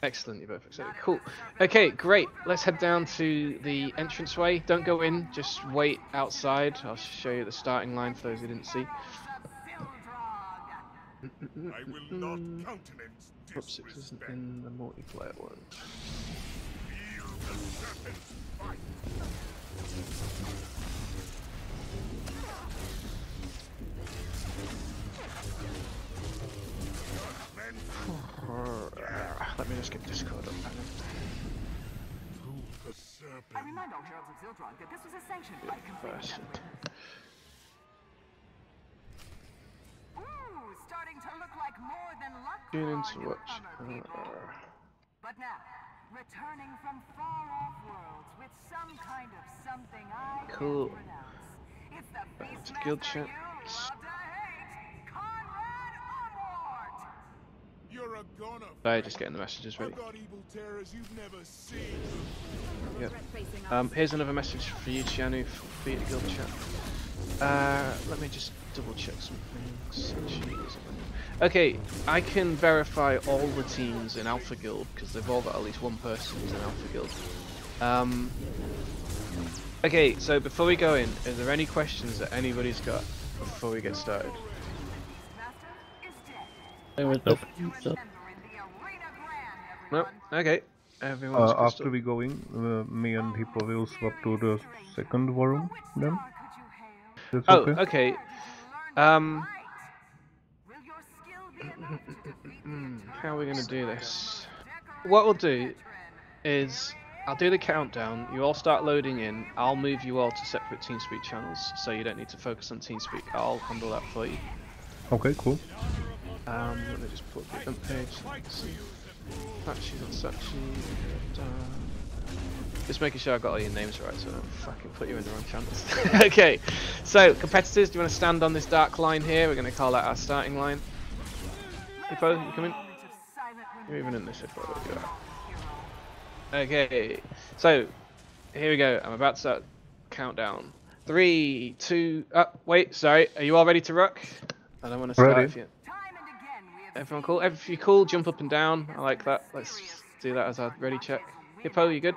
Excellent, you both accepted. Cool. Okay, great. Let's head down to the entranceway. Don't go in, just wait outside. I'll show you the starting line for those who didn't see. I will not countenance Upzix isn't in the multiplayer one. Feel the serpent's bite. Let me just get Discord up. I remind all heralds of Zildrog that this was a sanctioned fight completely separate. Ooh, starting to look like more than luck. Tune in to watch. But now, returning from far-off worlds with some kind of something I Cool. can't pronounce. It's the Back to guild chat. you love to hate, Conrad Amort! You're a goner. Sorry, just getting the messages ready. I've got evil terrors you've never seen. Yep. Here's another message for you, Chianu, for your guild chat. Let me just double check something. Okay, I can verify all the teams in Alpha Guild because they've all got at least one person who's in Alpha Guild. Okay, so before we go in, are there any questions that anybody's got before we get started? Nope. Nope. Okay. Everyone's after we go in, me and Hippo will swap to the second war room then. That's Oh, okay. okay. How are we gonna do this? What we'll do is I'll do the countdown. You all start loading in. I'll move you all to separate TeamSpeak channels, so you don't need to focus on TeamSpeak. I'll handle that for you. Okay, cool. Let me just put the event page. Sachi. Just making sure I've got all your names right, so I don't fucking put you in the wrong channels. Okay, so competitors, do you want to stand on this dark line here? We're going to call that our starting line. Hippo, you come in? You're even in this, Hippo. Okay, so here we go. I'm about to start countdown. 3, 2. Wait, sorry. Are you all ready to rock? I don't want to start if you. Everyone cool? If you're cool, jump up and down. I like that. Let's do that as our ready check. Hippo, you good?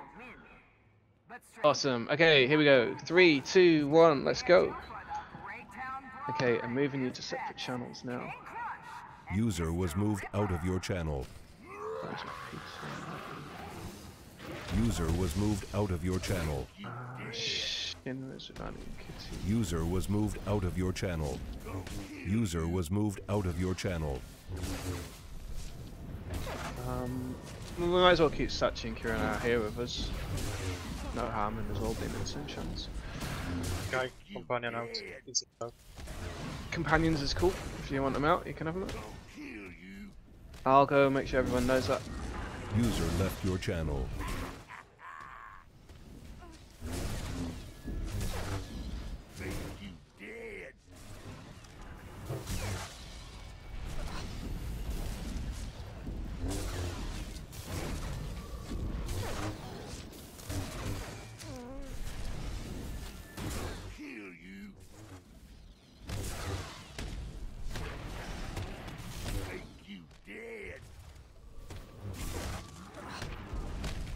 Awesome. Okay, here we go. 3, 2, 1. Let's go. Okay, I'm moving you to separate channels now. User was moved out of your channel. User was moved out of your channel. User was moved out of your channel. User was moved out of your channel. We might as well keep Sachi and Kieran out here with us. No harm in us all being in the same channels. Guy, companion out. Companions is cool. If you want them out, you can have them out. I'll go make sure everyone knows that. User left your channel.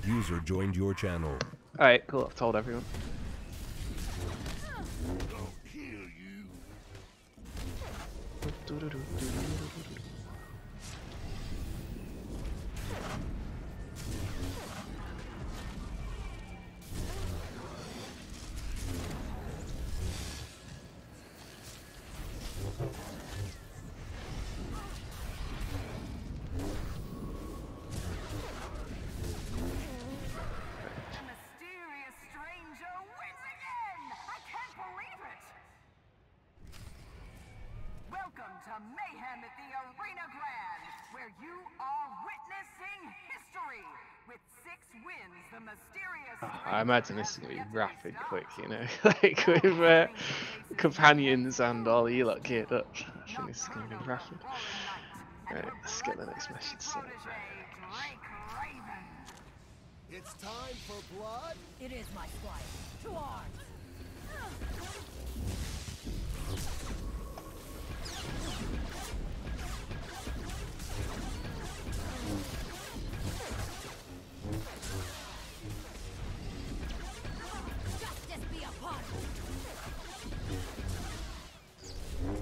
User joined your channel. Alright, cool. I've told everyone. Mayhem at the Arena Grand, where you are witnessing history. With 6 wins, the mysterious... I imagine this is going to be rapid quick, you know, like with companions and all you lot geared up. I think this is going to be rapid. Alright, let's get the next message sent. It's time for blood. It is, my squire. To arms.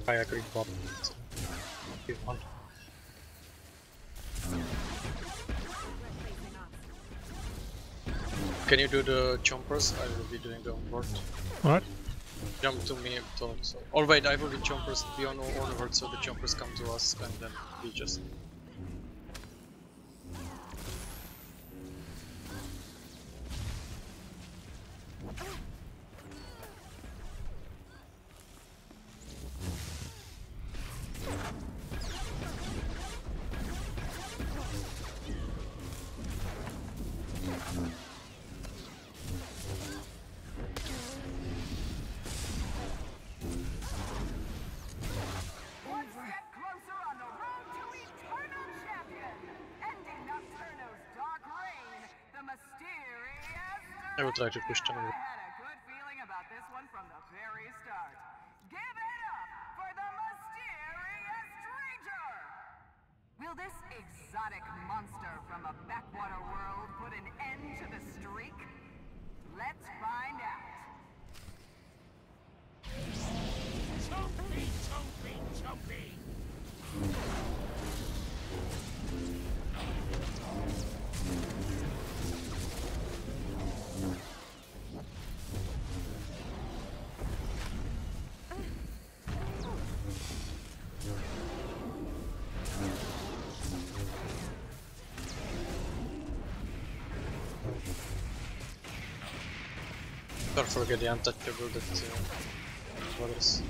I agree, Bob. If you want. Can you do the jumpers? I will be doing the onboard. Alright. Jump to me, so. Or wait, I will be jumpers beyond onward, so the jumpers come to us and then we just. I will try to push them. I had a good feeling about this one from the very start. Give it up for the mysterious stranger! Will this exotic monster from a backwater world put an end to the streak? Let's find out. Chompy, chompy, chompy! Don't forget the untouchable that brothers.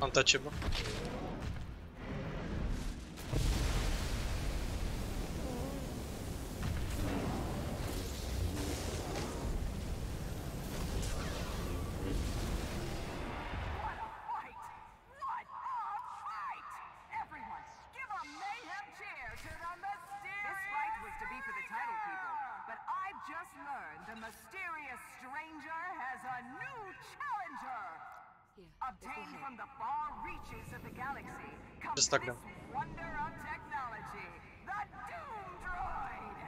Untouchable. Obtained from the far reaches of the galaxy comes Just stuck this them. wonder of technology, the Doom Droid!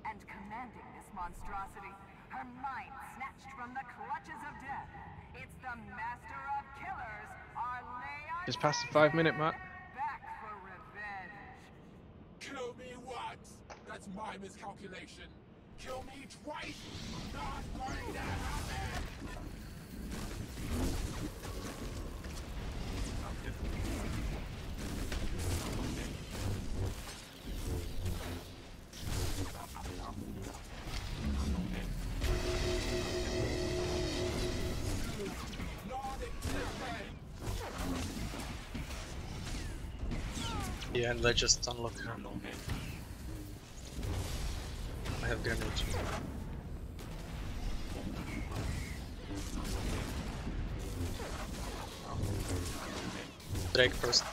And commanding this monstrosity, her mind snatched from the clutches of death, it's the master of killers, our Leia. Just past the 5-minute mark. Back for revenge. Kill me once! That's my miscalculation. Kill me twice! Not going to happen! Yeah, and I just unlock her. I have grenade. Drake first.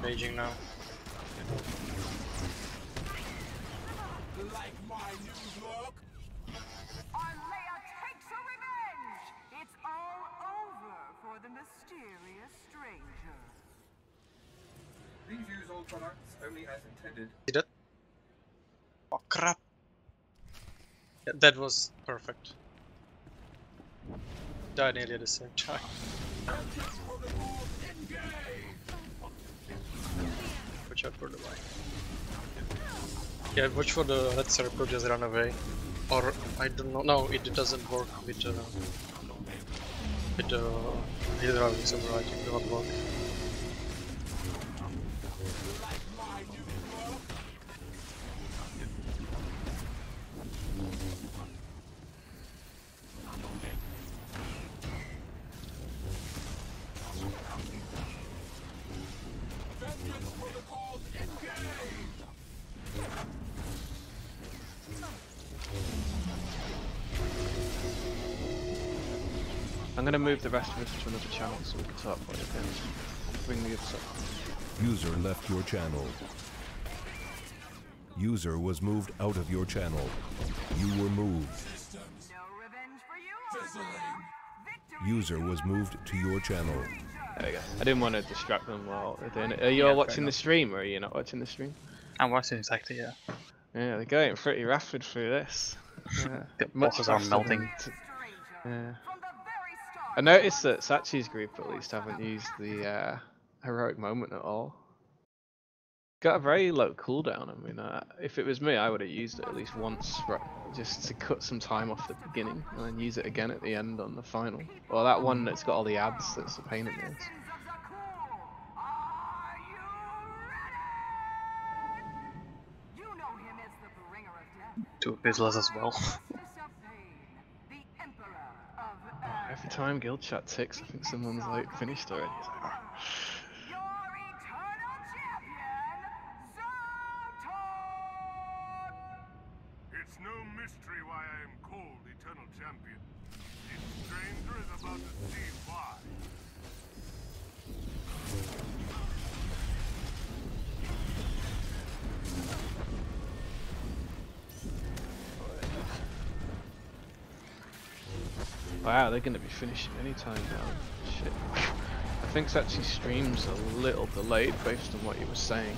Raging now. Like my new look? Our Leia takes her revenge! It's all over for the mysterious stranger. Please use all products only as intended. See that? Oh crap! Yeah, that was perfect. Died nearly at the same time. Watch out for the line. Yeah, watch for the red circle, just run away. Or, I don't know, no, it doesn't work with hydraulics override, it will not work. I'm gonna move the rest of us to another channel so we can talk about it again. Bring the other stuff. User left your channel. User was moved out of your channel. You were moved. User was moved to your channel. There we go. I didn't want to distract them while they're doing it. Are you all watching the stream or are you not watching the stream? I'm watching exactly, yeah. Yeah, they're going pretty rapid through this. Yeah. The Much bosses are faster melting. Yeah. I noticed that Sachi's group at least haven't used the heroic moment at all. Got a very low cooldown. I mean, if it was me, I would have used it at least once, just to cut some time off the beginning, and then use it again at the end on the final. Or that one that's got all the ads, that's a pain in the ass. Two pistols as well. Every time guild chat ticks, I think someone's like finished already. It's like, oh. It's no mystery why I am called Eternal Champion. This stranger is about to see why. Wow, they're gonna be finishing anytime now. Shit. I think Sachi's stream's a little delayed based on what he was saying.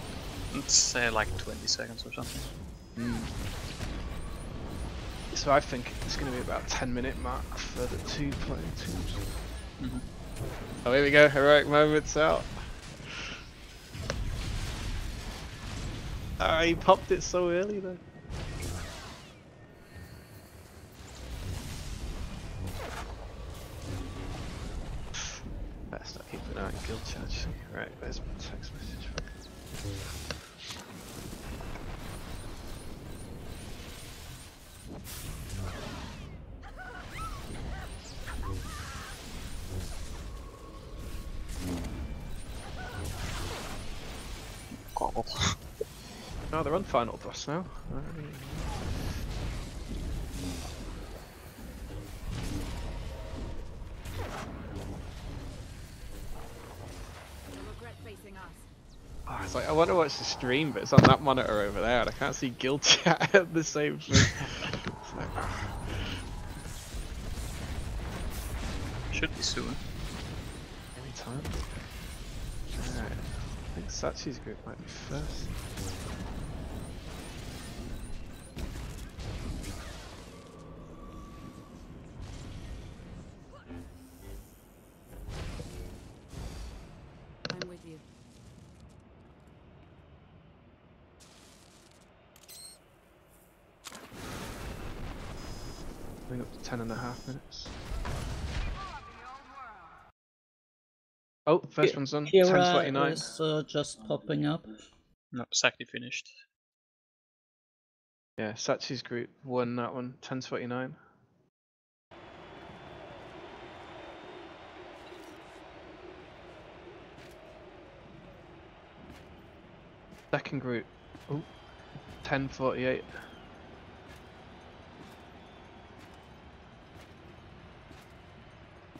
Let's say like 20 seconds or something. So I think it's going to be about 10-minute mark for the two playing teams. Oh, here we go, heroic moments out. Ah, he popped it so early though. Better start keeping an eye on guild charge. Right, there's my text message. Oh, they're on final boss now. Oh, it's like I want to watch the stream, but it's on that monitor over there, and I can't see guild chat at the same thing. Should be soon. Anytime. Alright. I think Sachi's group might be first. I'm with you. I think up to 10.5 minutes. Oh, first one's done. Kira 10:29. is just popping up. No, Saki finished. Yeah, Sachi's group won that one. 10:29. Second group. Oh, 10:48.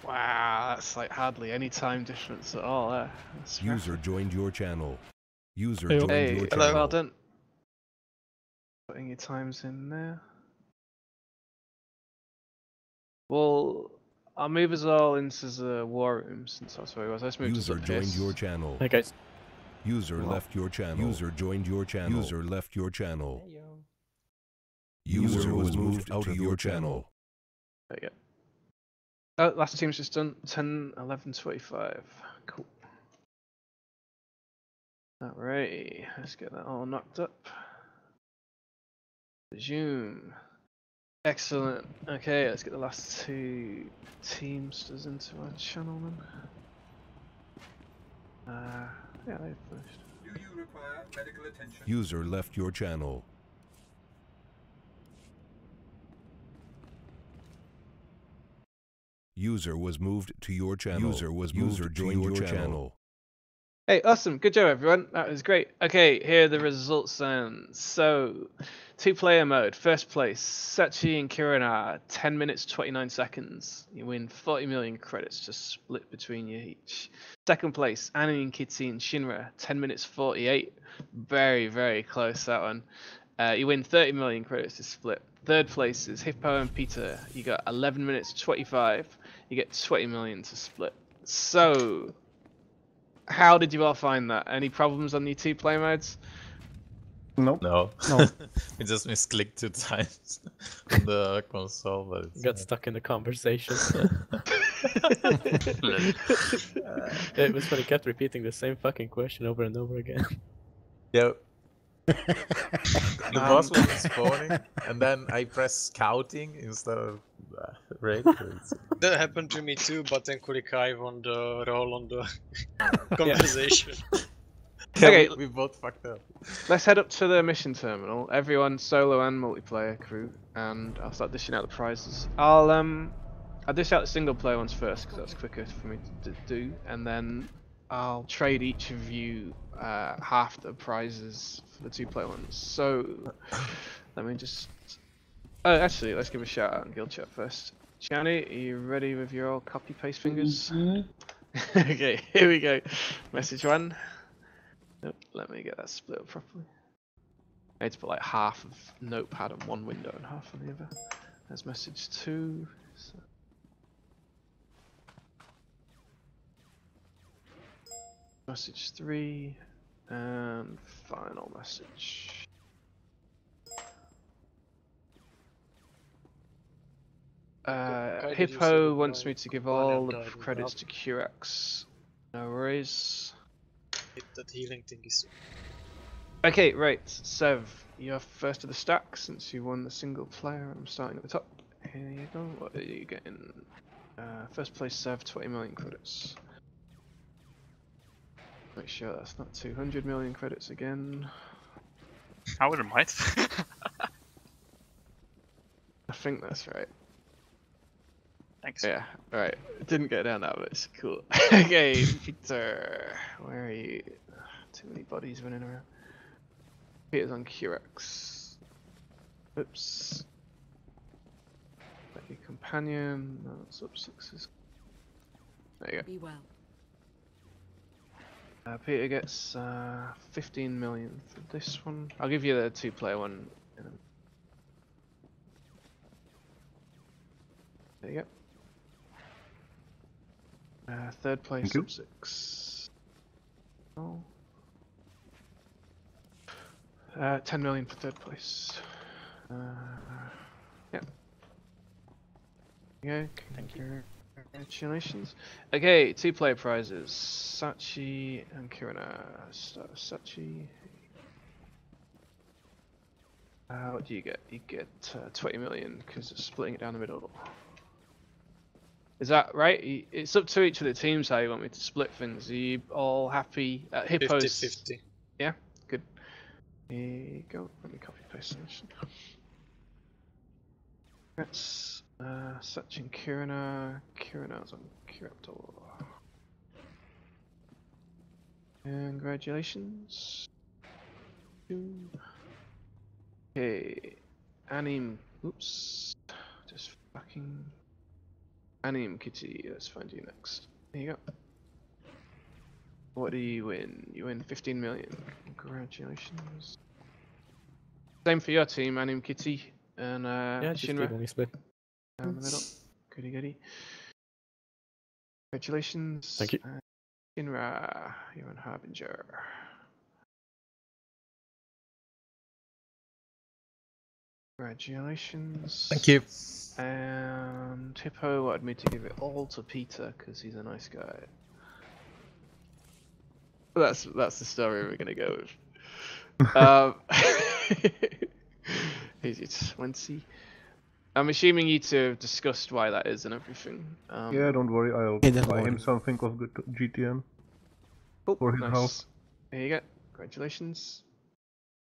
Wow, that's like hardly any time difference at all there. That's User rapid. joined your channel. User Hey, joined Hey, your hello, channel. well done. Putting your times in there. Well, I'll move us all into the war room since that's where he was. Let's move User to the joined piss. your channel. Hey guys. User left your channel. User joined your channel. User left your channel. User was moved out of your channel. There you go. Oh, last team's just done. 10:11:25. Cool. Alright, let's get that all knocked up. Resume. Excellent. Okay, let's get the last two teamsters into our channel then. Yeah, they've finished. Do you require medical attention? User left your channel. User was moved to your channel. User was moved to your channel. Hey, awesome. Good job, everyone. That was great. Okay, here are the results then. So, two-player mode. First place, Sachi and Kirana, 10 minutes, 29 seconds. You win 40 million credits, just split between you each. Second place, Annie and Kitty and Shinra, 10 minutes, 48. Very, very close, that one. You win 30 million credits to split. Third place is Hippo and Peter. You got 11 minutes, 25. You get 20 million to split. So, how did you all find that? Any problems on the two play modes? Nope. No. No. We just misclicked 2 times on the console, but it's Got stuck in the conversation. It was when he kept repeating the same fucking question over and over again. yeah. The boss was spawning, and then I pressed scouting instead of raid. That happened to me too, but then Kulikai on the roll on the conversation. Okay, we both fucked up. Let's head up to the mission terminal. Everyone, solo and multiplayer crew, and I'll start dishing out the prizes. I'll dish out the single player ones first because that's quicker for me to do, and then I'll trade each of you half the prizes for the two player ones. So let me just Oh, actually, let's give a shout out in guild chat first. Shani, are you ready with your old copy paste fingers? Okay, here we go. Message 1. Nope, let me get that split up properly. I need to put like half of notepad on one window and half on the other. There's message 2. So... Message 3. And final message. Hippo wants me to give all the credits to Curex. No worries. That healing thing is. Okay, right. Sev, you're first of the stack since you won the single player. I'm starting at the top. Here you go. What are you getting? First place, Sev, 20 million credits. Make sure that's not 200 million credits again. I wouldn't mind. I think that's right. Thanks. Yeah, alright. Didn't get down that much. Cool. Okay, Peter. Where are you? Too many bodies running around. Peter's on Curex. Oops. Your companion. No, it's Upzix. There you go. Be well. Peter gets 15 million for this one. I'll give you the 2-player one. There you go. Third place, Upzix. Oh. 10 million for third place. Yeah. Yeah. Thank you. Congratulations. Okay, 2-player prizes. Sachi and Kirina. Sachi. What do you get? You get 20 million because it's splitting it down the middle. Is that right? It's up to each of the teams how you want me to split things. Are you all happy? Hippos. 50-50. Yeah, good. Here you go. Let me copy paste this. That's Sachin Kirina. Kirina's on Kiraptor. Congratulations. Okay, Anim. Oops. Just fucking. Anim Kitty. Let's find you next. There you go. What do you win? You win 15 million. Congratulations. Same for your team, Anim Kitty and yeah, just Shinra. evenly split. Down the middle. Goody goody. Congratulations. Thank you. Shinra, you're on Harbinger. Congratulations. Thank you. And Hippo wanted me to give it all to Peter because he's a nice guy. That's the story we're gonna go with. Here's it, 20. I'm assuming you two have discussed why that is and everything. Yeah, don't worry, I'll buy him something of good GTN for his house. There you go. Congratulations.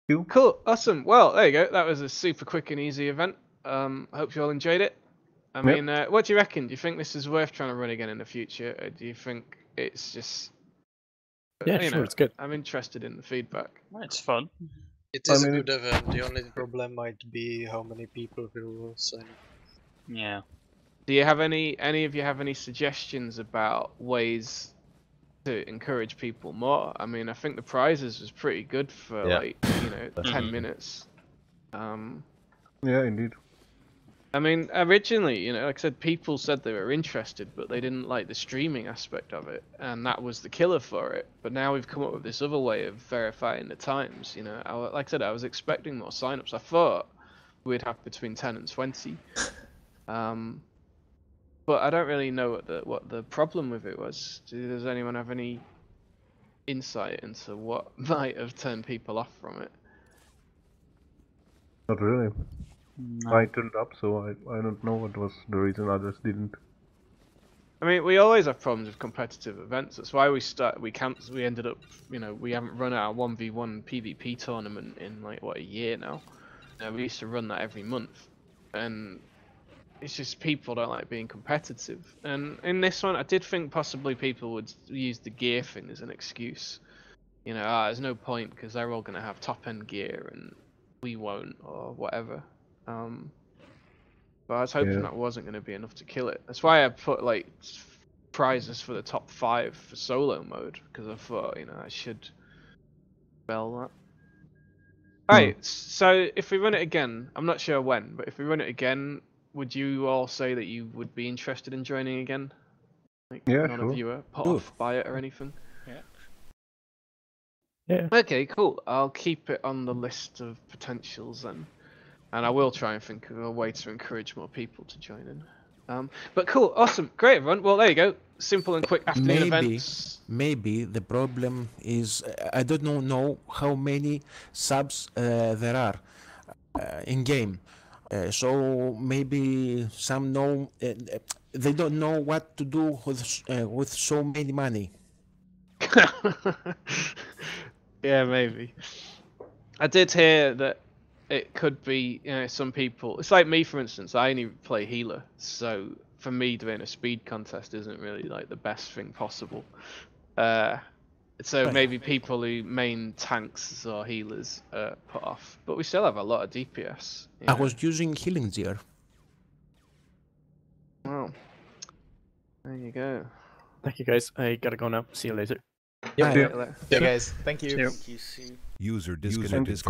You. Cool, awesome. Well, there you go. That was a super quick and easy event. I hope you all enjoyed it. I mean, what do you reckon? Do you think this is worth trying to run again in the future, or do you think it's just? Yeah, sure, it's good. I'm interested in the feedback. It's fun. It is a good event. The only problem might be how many people will sign up. Yeah. Do you have any of you have any suggestions about ways to encourage people more? I mean, I think the prizes was pretty good for like 10 minutes. Yeah, indeed. I mean, originally, like I said, people said they were interested, but they didn't like the streaming aspect of it, and that was the killer for it. But now we've come up with this other way of verifying the times. Like I said, I was expecting more signups. I thought we'd have between 10 and 20. But I don't really know what the problem with it was. Does anyone have any insight into what might have turned people off from it? Not really. No. I turned up, so I don't know what was the reason others didn't. I mean, we always have problems with competitive events. That's why we ended up, we haven't run our 1v1 PvP tournament in like a year now. We used to run that every month, and it's just people don't like being competitive. And in this one, I did think possibly people would use the gear thing as an excuse. There's no point because they're all going to have top end gear and we won't, or whatever. But I was hoping that wasn't going to be enough to kill it. That's why I put like prizes for the top 5 for solo mode, because I thought, you know, I should spell that. Alright, so if we run it again, I'm not sure when, but if we run it again, would you all say that you would be interested in joining again? Like, none of you are put off by it or anything? Yeah. Yeah. Okay, cool. I'll keep it on the list of potentials then. And I will try and think of a way to encourage more people to join in. But cool, awesome, great everyone. Well, there you go. Simple and quick afternoon events. Maybe the problem is I don't know how many subs there are in game. So maybe some know they don't know what to do with so many money. Yeah, maybe. I did hear that it could be, you know, some people. It's like me, for instance. I only play healer, so for me, doing a speed contest isn't really like the best thing possible. So maybe people who main tanks or healers put off, but we still have a lot of DPS. I was using healing gear. Wow. There you go. Thank you guys. I gotta go now. See you later. Yeah, guys. Thank you. Thank you. User disconnected.